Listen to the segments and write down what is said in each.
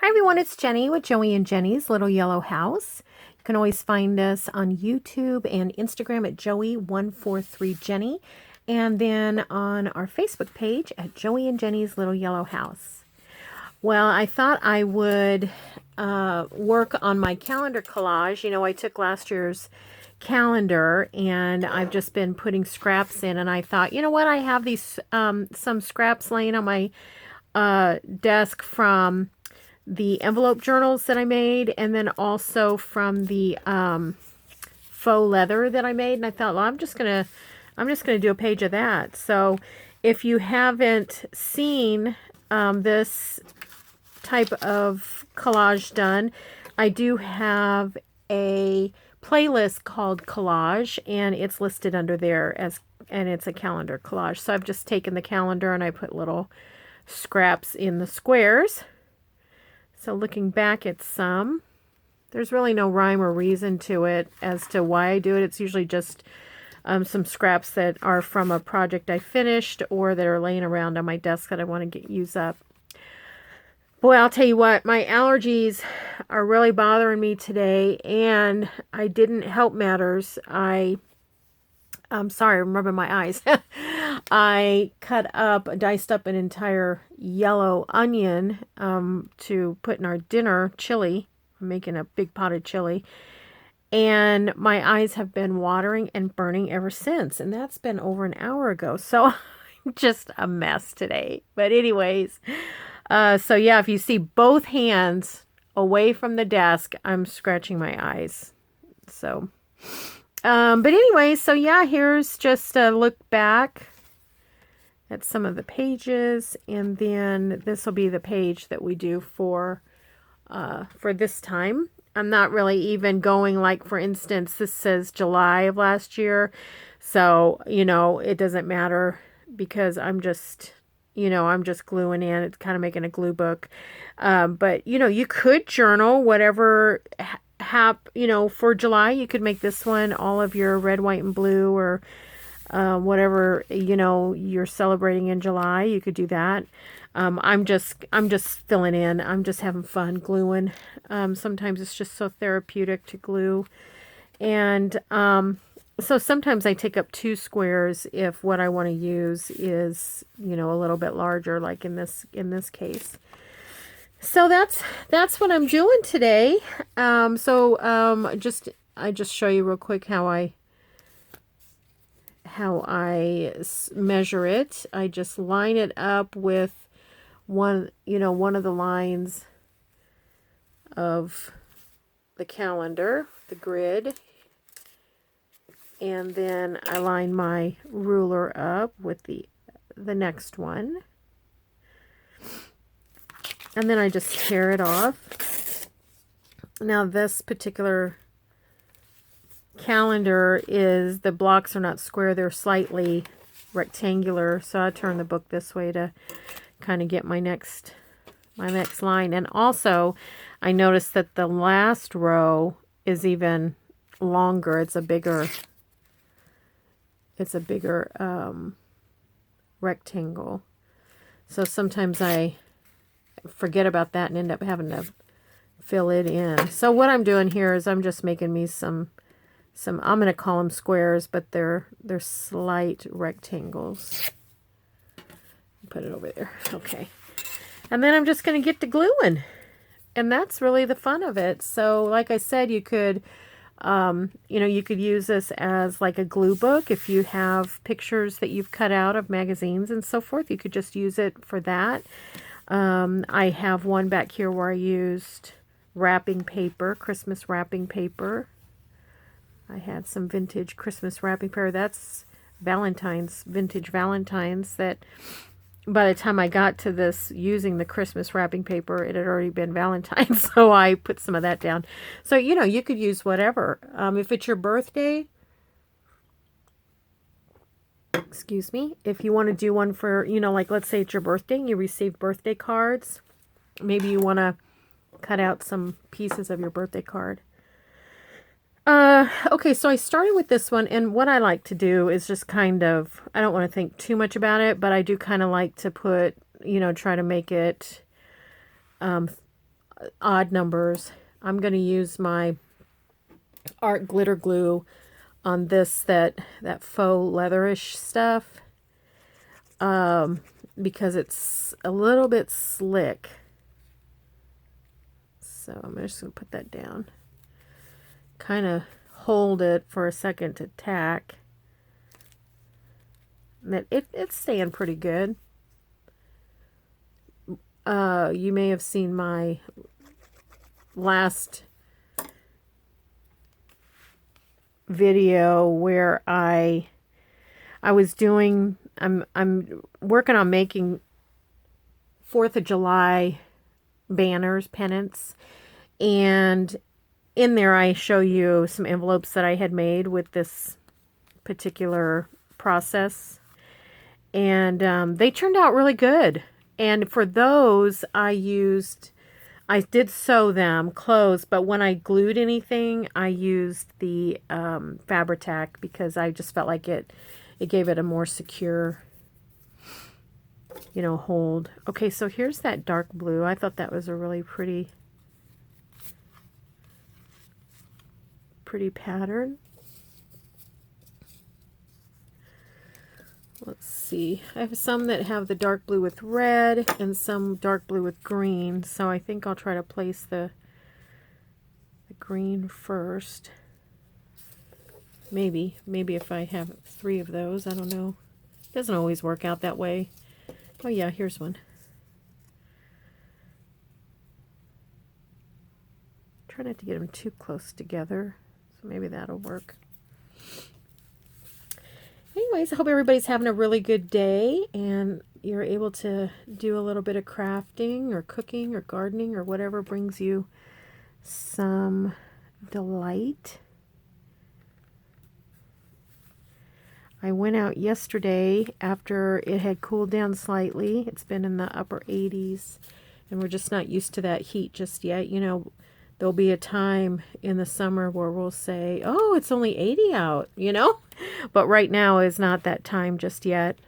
Hi everyone, it's Jenny with Joey and Jenny's Little Yellow House. You can always find us on YouTube and Instagram at Joey143Jenny, and then on our Facebook page at Joey and Jenny's Little Yellow House. Well, I thought I would work on my calendar collage. You know, I took last year's calendar and I've just been putting scraps in, and I thought, you know what, I have these some scraps laying on my desk from the envelope journals that I made, and then also from the faux leather that I made. And I thought, well, I'm just gonna do a page of that. So if you haven't seen this type of collage done, I do have a playlist called Collage, and it's listed under there and it's a calendar collage. So I've just taken the calendar and I put little scraps in the squares. So looking back at some, there's really no rhyme or reason to it as to why I do it. It's usually just some scraps that are from a project I finished or that are laying around on my desk that I want to use up. Boy, I'll tell you what, my allergies are really bothering me today, and I didn't help matters. I'm sorry, I'm rubbing my eyes. I diced up an entire yellow onion to put in our dinner chili. I'm making a big pot of chili. And my eyes have been watering and burning ever since. And that's been over an hour ago. So I'm just a mess today. But anyways, so yeah, if you see both hands away from the desk, I'm scratching my eyes. So... but anyway, so yeah, here's just a look back at some of the pages, and then this will be the page that we do for this time. I'm not really even going, like, for instance, this says July of last year, so, you know, it doesn't matter because I'm just gluing in. It's kind of making a glue book. But, you know, you could journal whatever for July. You could make this one all of your red, white, and blue, or whatever, you know, you're celebrating in July. You could do that. I'm just filling in. I'm just having fun gluing. Sometimes it's just so therapeutic to glue. And so sometimes I take up 2 squares if what I want to use is, you know, a little bit larger, like in this case. So that's what I'm doing today. I just show you real quick how I measure it. I just line it up with one of the lines of the calendar, the grid, and then I line my ruler up with the next one. And then I just tear it off. Now this particular calendar the blocks are not square, they're slightly rectangular. So I turn the book this way to kind of get my next line. And also I noticed that the last row is even longer. It's a bigger rectangle. So sometimes I forget about that and end up having to fill it in. So what I'm doing here is I'm just making me some I'm going to call them squares, but they're slight rectangles. Put it over there. Okay. And then I'm just going to get to gluing. And that's really the fun of it. So like I said, you could you could use this as like a glue book. If you have pictures that you've cut out of magazines and so forth, you could just use it for that. I have one back here where I used wrapping paper, Christmas wrapping paper. I had some vintage Christmas wrapping paper. That's vintage Valentine's, that by the time I got to this using the Christmas wrapping paper, it had already been Valentine's. So I put some of that down. So, you know, you could use whatever. If it's your birthday, excuse me, if you want to do one for, you know, like let's say it's your birthday and you receive birthday cards, maybe you want to cut out some pieces of your birthday card. Okay, so I started with this one, and what I like to do is just kind of, I don't want to think too much about it, but I do kind of like to put, you know, try to make it odd numbers. I'm going to use my art glitter glue on this, that faux leatherish stuff, because it's a little bit slick. So I'm just going to put that down. Kind of hold it for a second to tack. And it's staying pretty good. You may have seen my last video where I was doing, I'm working on making 4th of July banners, pennants, and in there I show you some envelopes that I had made with this particular process, and they turned out really good. And for those I did sew them closed, but when I glued anything I used the Fabri-Tac, because I just felt like it gave it a more secure, you know, hold. Okay, so here's that dark blue. I thought that was a really pretty pattern. Let's see. I have some that have the dark blue with red and some dark blue with green. So I think I'll try to place the green first. Maybe if I have 3 of those. I don't know. It doesn't always work out that way. Oh yeah, here's one. Try not to get them too close together. So maybe that'll work. Anyways, I hope everybody's having a really good day and you're able to do a little bit of crafting or cooking or gardening or whatever brings you some delight. I went out yesterday after it had cooled down slightly. It's been in the upper 80s and we're just not used to that heat just yet. You know, there'll be a time in the summer where we'll say, oh, it's only 80 out, you know? But right now is not that time just yet.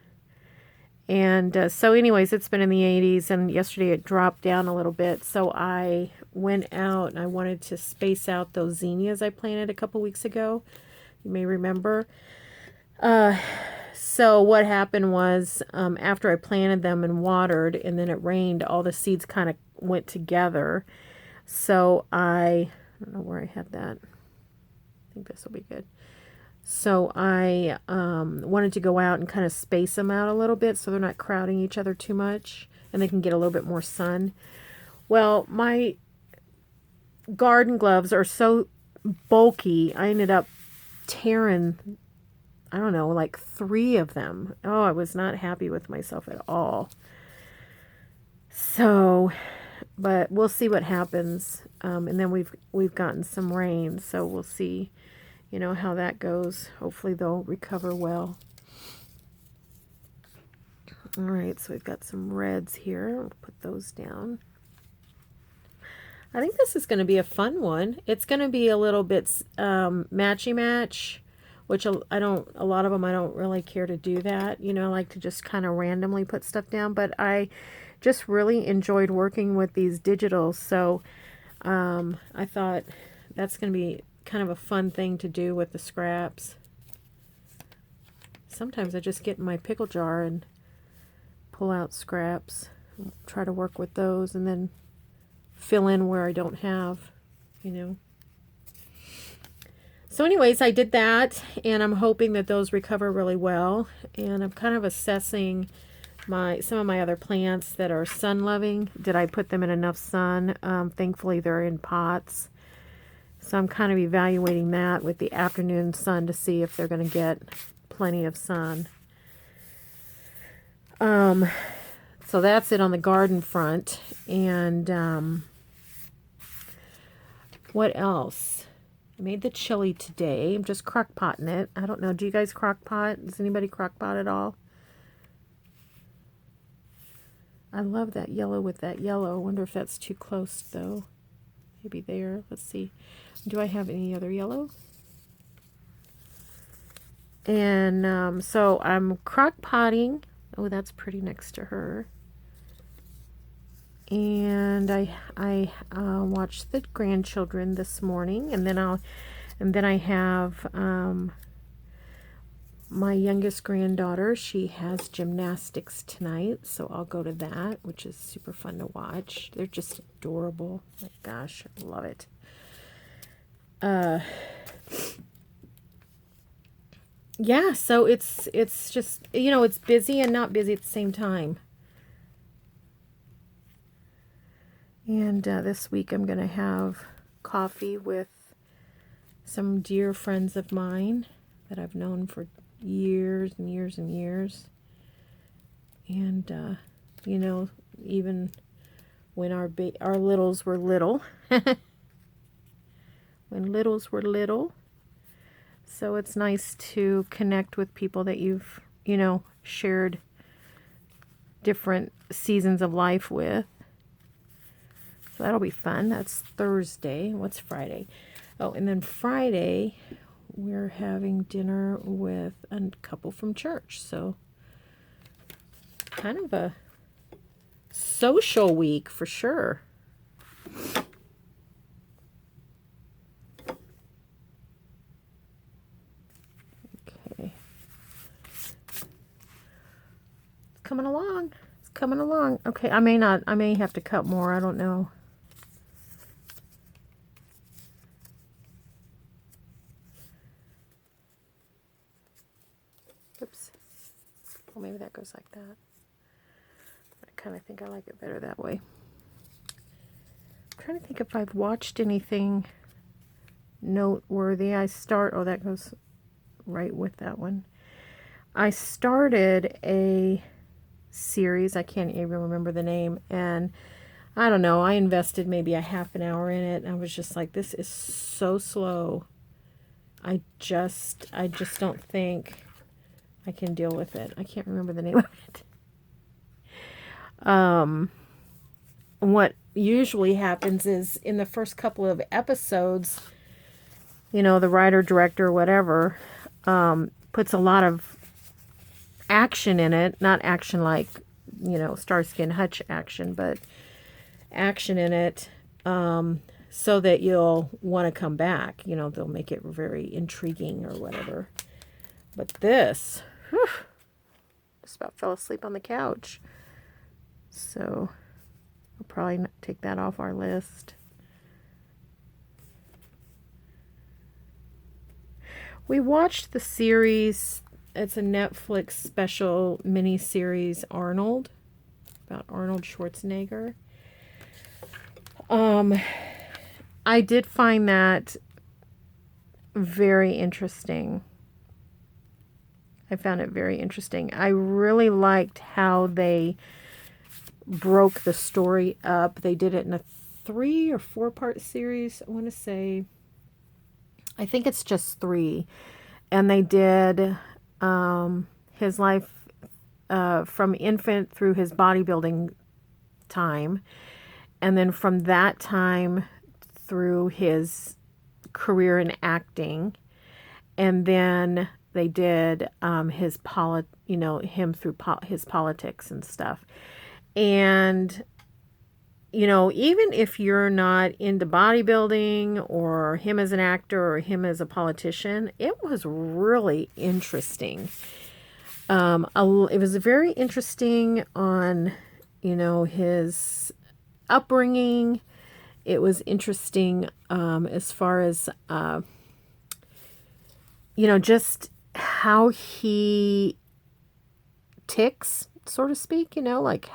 And so anyways, it's been in the 80s, and yesterday it dropped down a little bit. So I went out and I wanted to space out those zinnias I planted a couple weeks ago. You may remember. So what happened was, after I planted them and watered and then it rained, all the seeds kind of went together. So I don't know where I had that. I think this will be good. So I wanted to go out and kind of space them out a little bit so they're not crowding each other too much and they can get a little bit more sun. Well, my garden gloves are so bulky, I ended up tearing, I don't know, like 3 of them. Oh, I was not happy with myself at all. So, but we'll see what happens. And then we've gotten some rain, so we'll see, you know, how that goes. Hopefully they'll recover well. All right, so we've got some reds here. We'll put those down. I think this is going to be a fun one. It's going to be a little bit matchy-match, which a lot of them I don't really care to do that. You know, I like to just kind of randomly put stuff down, but I just really enjoyed working with these digitals, so I thought that's going to be kind of a fun thing to do with the scraps. Sometimes I just get in my pickle jar and pull out scraps, try to work with those, and then fill in where I don't have, you know. So anyways, I did that, and I'm hoping that those recover really well. And I'm kind of assessing some of my other plants that are sun-loving. Did I put them in enough sun? Thankfully, they're in pots. So I'm kind of evaluating that with the afternoon sun to see if they're going to get plenty of sun. So that's it on the garden front. And what else? I made the chili today. I'm just crock-potting it. I don't know. Do you guys crock-pot? Does anybody crock-pot at all? I love that yellow with that yellow. I wonder if that's too close, though. Maybe there. Let's see. Do I have any other yellow? And so I'm crock-potting. Oh, that's pretty next to her. And and I watched the grandchildren this morning, and then I have my youngest granddaughter. She has gymnastics tonight, so I'll go to that, which is super fun to watch. They're just adorable. My gosh, I love it. Yeah, so it's just, it's busy and not busy at the same time. And this week I'm going to have coffee with some dear friends of mine that I've known for years and years and years. And, even when our littles were little, when littles were little. So it's nice to connect with people that you've, shared different seasons of life with. So that'll be fun. That's Thursday. What's Friday? Oh, and then Friday, we're having dinner with a couple from church. So kind of a social week for sure. Okay. It's coming along. It's coming along. Okay, I may have to cut more. I don't know. Oops. Well, maybe that goes like that. I kind of think I like it better that way. I'm trying to think if I've watched anything noteworthy. Oh, that goes right with that one. I started a series. I can't even remember the name. And I don't know. I invested maybe a half an hour in it. And I was just like, this is so slow. I just don't think I can deal with it. I can't remember the name of it. What usually happens is in the first couple of episodes, the writer, director, whatever, puts a lot of action in it. Not action like, Starsky and Hutch action, but action in it so that you'll want to come back. They'll make it very intriguing or whatever. But this, just about fell asleep on the couch. So I'll probably take that off our list. We watched the series. It's a Netflix special mini-series, Arnold, about Arnold Schwarzenegger. I did find that very interesting. I found it very interesting. I really liked how they broke the story up. They did it in a 3 or 4 part series. I want to say, I think it's just 3. And they did his life from infant through his bodybuilding time. And then from that time through his career in acting. And then they did him through his politics and stuff. And, even if you're not into bodybuilding or him as an actor or him as a politician, it was really interesting. It was very interesting on, his upbringing. It was interesting as far as, just how he ticks, so to speak, like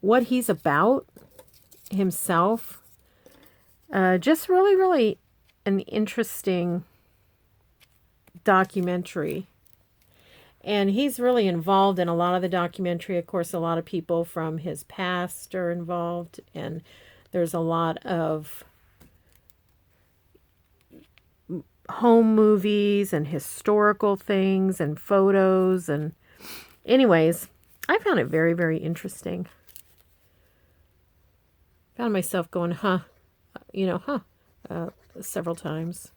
what he's about himself. Just really, really an interesting documentary. And he's really involved in a lot of the documentary. Of course, a lot of people from his past are involved, and there's a lot of home movies and historical things and photos. And anyways, I found it very, very interesting. Found myself going, several times.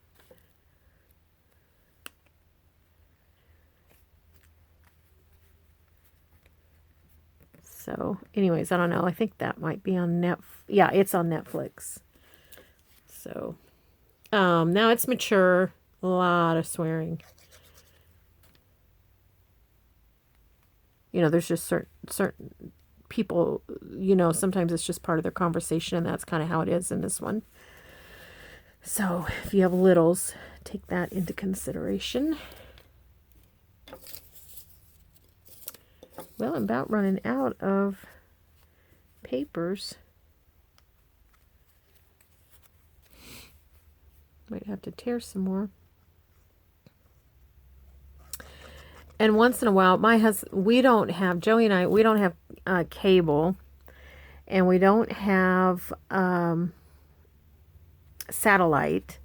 So anyways, I don't know. I think that might be on Yeah, it's on Netflix. So now it's mature. A lot of swearing. You know, there's just certain people, you know, sometimes it's just part of their conversation, and that's kind of how it is in this one. So if you have littles, take that into consideration. Well, I'm about running out of papers. Might have to tear some more. And once in a while, we don't have, Joey and I, we don't have cable, and we don't have satellite.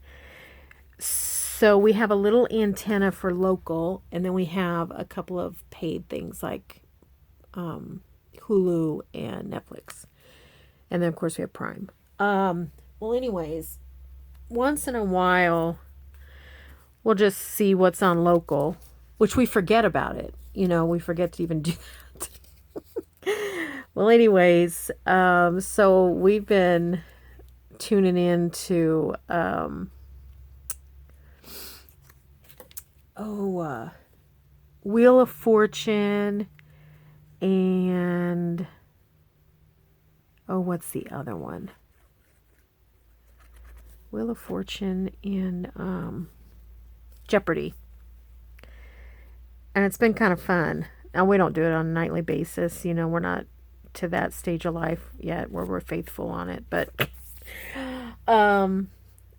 So we have a little antenna for local, and then we have a couple of paid things like Hulu and Netflix. And then, of course, we have Prime. Well, anyways, once in a while, we'll just see what's on local, which we forget about it. You know, we forget to even do that. Well, anyways, so we've been tuning into, Wheel of Fortune and, what's the other one? Wheel of Fortune and Jeopardy. And it's been kind of fun. Now, we don't do it on a nightly basis. You know, we're not to that stage of life yet where we're faithful on it. But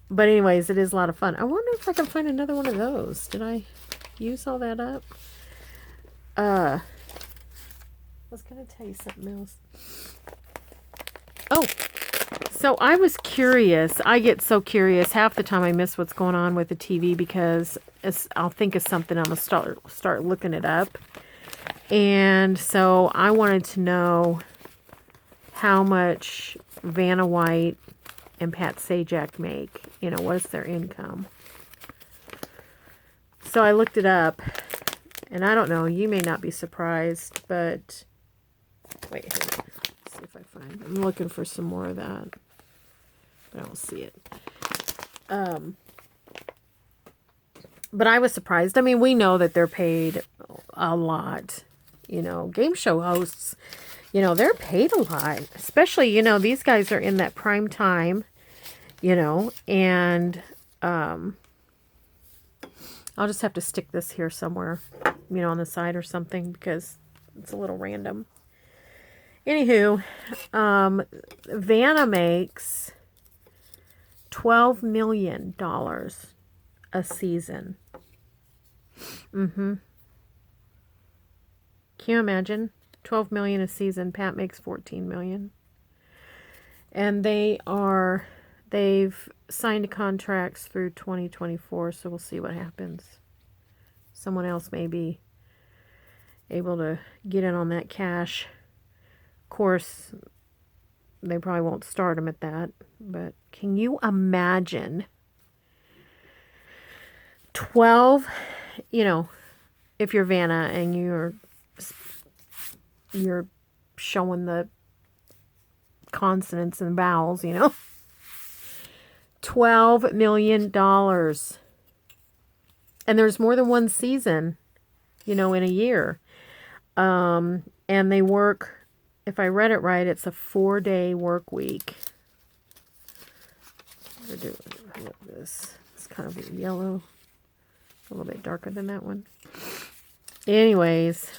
anyways, it is a lot of fun. I wonder if I can find another one of those. Did I use all that up? I was going to tell you something else. Oh, so I was curious. I get so curious. Half the time I miss what's going on with the TV because I'll think of something. I'm going to start looking it up. And so I wanted to know how much Vanna White and Pat Sajak make. You know, what is their income? So I looked it up. And I don't know. You may not be surprised. But wait. Let's see if I find. I'm looking for some more of that. But I don't see it. But I was surprised. I mean, we know that they're paid a lot. You know, game show hosts, you know, they're paid a lot. Especially, you know, these guys are in that prime time, you know. And I'll just have to stick this here somewhere, you know, on the side or something because it's a little random. Anywho, Vanna makes $12 million a season. Can you imagine? $12 million a season. Pat makes $14 million. And they've signed contracts through 2024, so we'll see what happens. Someone else may be able to get in on that cash. Of course, they probably won't start them at that, but can you imagine 12, you know, if you're Vanna and you're showing the consonants and vowels, you know, $12 million. And there's more than one season, you know, in a year. And they work, if I read it right, it's a 4-day work week. This. It's kind of yellow. A little bit darker than that one. Anyways,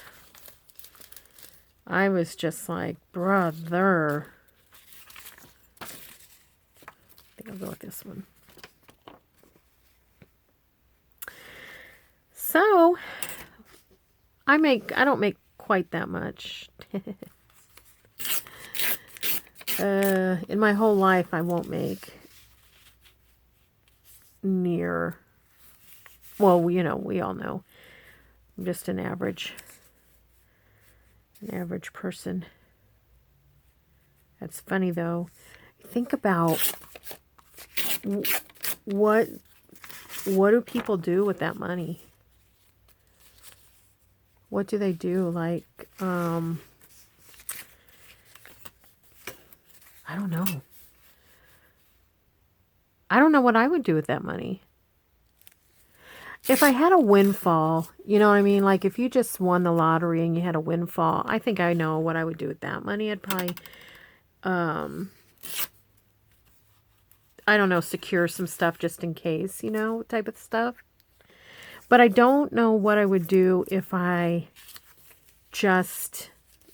I was just like, brother. I think I'll go with this one. So, I don't make quite that much. In my whole life, I won't make near, well, you know, we all know. I'm just an average person. That's funny, though. Think about what do people do with that money? What do they do? Like, I don't know. I don't know what I would do with that money. If I had a windfall, you know what I mean? Like if you just won the lottery and you had a windfall, I think I know what I would do with that money. I'd probably, I don't know, secure some stuff just in case, you know, type of stuff. But I don't know what I would do if I just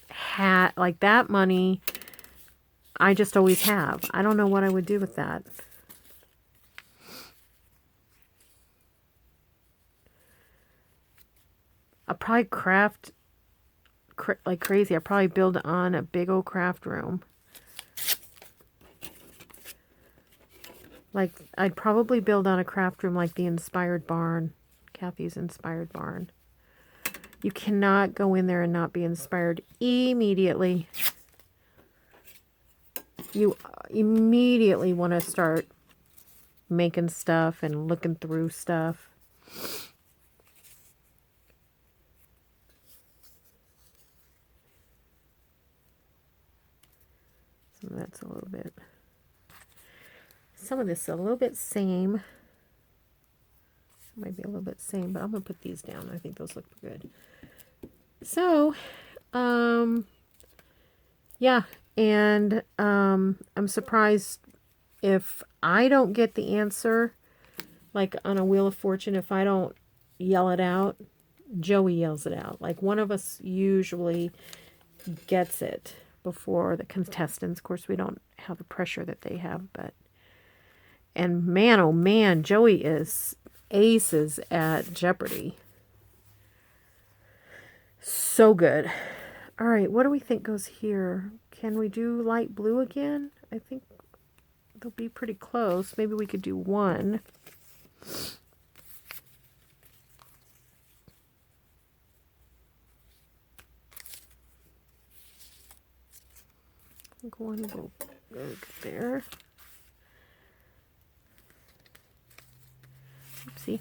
had, like that money, I just always have. I don't know what I would do with that. I'll probably craft like crazy. I'll probably build on a big old craft room. Like, I'd probably build on a craft room like the Inspired Barn. Kathy's Inspired Barn. You cannot go in there and not be inspired immediately. You immediately want to start making stuff and looking through stuff. So that's a little bit. Some of this is a little bit same. Might be a little bit same, but I'm going to put these down. I think those look good. So, yeah, and I'm surprised if I don't get the answer, like on a Wheel of Fortune, if I don't yell it out, Joey yells it out. Like one of us usually gets it before the contestants. Of course, we don't have the pressure that they have, but, and man, oh man, Joey is aces at Jeopardy. So good. All right, what do we think goes here? Can we do light blue again? I think they'll be pretty close. Maybe we could do one. I think one will go there. Oopsie.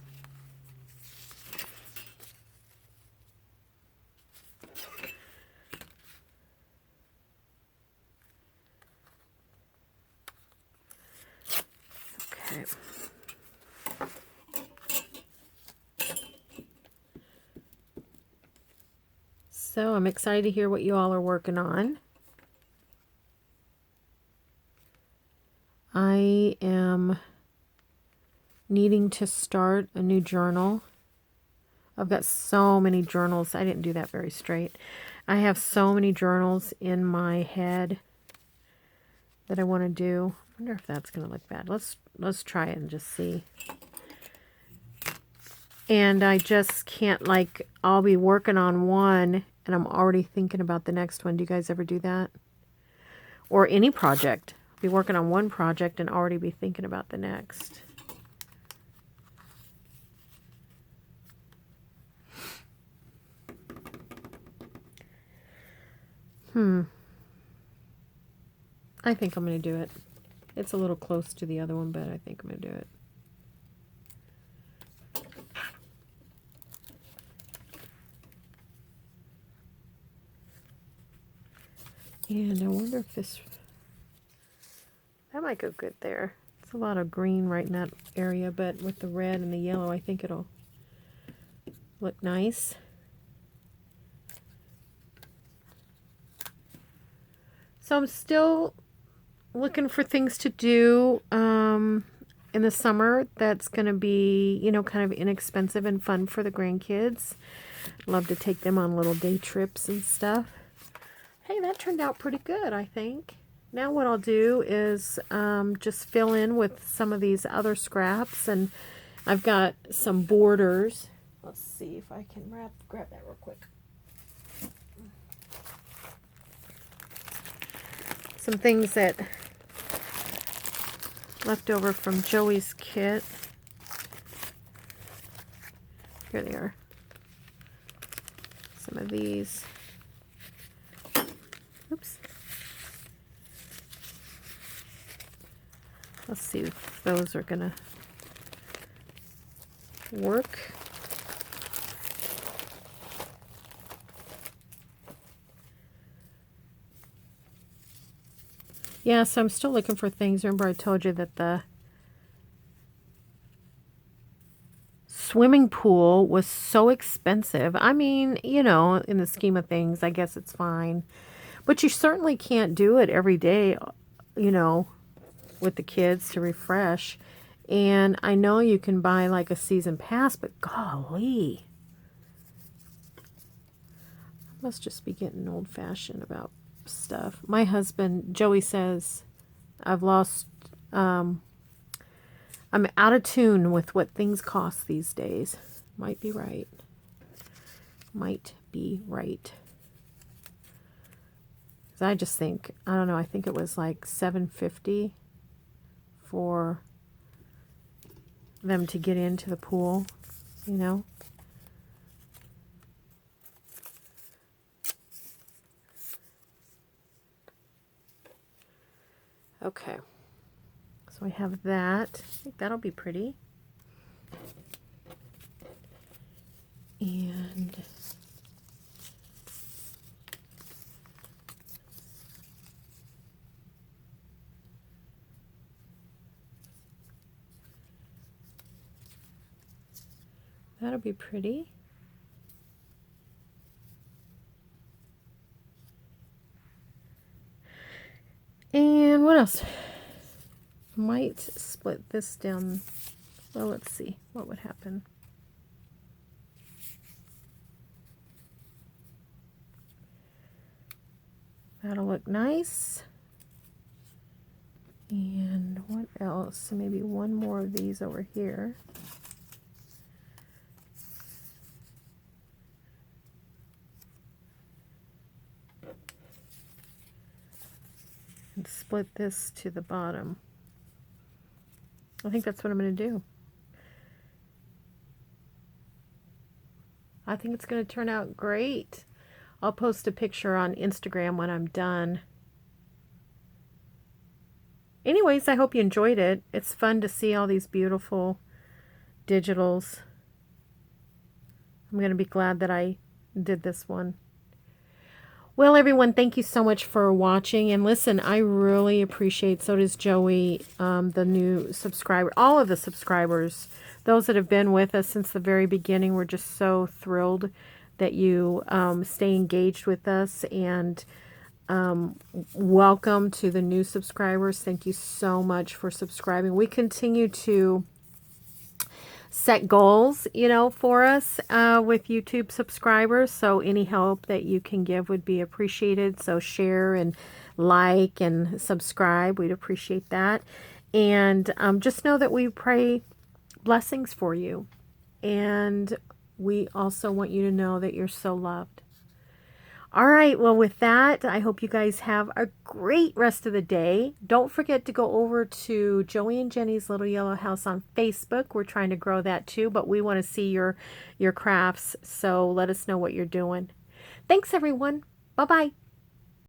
Okay. So I'm excited to hear what you all are working on. I am needing to start a new journal. I've got so many journals. I didn't do that very straight. I have so many journals in my head that I want to do. I wonder if that's going to look bad. Let's try it and just see. And I just can't, like, I'll be working on one and I'm already thinking about the next one. Do you guys ever do that? Or any project. Be working on one project and already be thinking about the next. I think I'm going to do it. It's a little close to the other one, but I think I'm going to do it. And I wonder if this... That might go good there. It's a lot of green right in that area, but with the red and the yellow, I think it'll look nice. So I'm still looking for things to do in the summer that's going to be, you know, kind of inexpensive and fun for the grandkids. Love to take them on little day trips and stuff. Hey, that turned out pretty good, I think. Now what I'll do is just fill in with some of these other scraps, and I've got some borders. Let's see if I can grab that real quick. Some things that left over from Joey's kit. Here they are. Some of these. Oops. Let's see if those are gonna work. Yeah, so I'm still looking for things. Remember I told you that the swimming pool was so expensive. I mean, you know, in the scheme of things, I guess it's fine. But you certainly can't do it every day, you know, with the kids to refresh. And I know you can buy like a season pass, but golly. I must just be getting old-fashioned about stuff. My husband, Joey, says I've lost, I'm out of tune with what things cost these days. Might be right. Might be right. So I just think, I don't know, I think it was like $7.50 for them to get into the pool, you know. Okay. So I have that. I think that'll be pretty. And that'll be pretty. And what else? Might split this down. Well, let's see what would happen. That'll look nice. And what else? Maybe one more of these over here. And split this to the bottom. I think that's what I'm going to do. I think it's going to turn out great. I'll post a picture on Instagram when I'm done. Anyways, I hope you enjoyed it. It's fun to see all these beautiful digitals. I'm going to be glad that I did this one. Well, everyone, thank you so much for watching. And listen, I really appreciate, so does Joey, the new subscriber, all of the subscribers, those that have been with us since the very beginning. We're just so thrilled that you stay engaged with us. And welcome to the new subscribers. Thank you so much for subscribing. We continue to set goals, you know, for us with YouTube subscribers. So any help that you can give would be appreciated. So share and like and subscribe. We'd appreciate that. And just know that we pray blessings for you. And we also want you to know that you're so loved. All right, well, with that, I hope you guys have a great rest of the day. Don't forget to go over to Joey and Jenny's Little Yellow House on Facebook. We're trying to grow that too, but we want to see your crafts, so let us know what you're doing. Thanks, everyone. Bye-bye.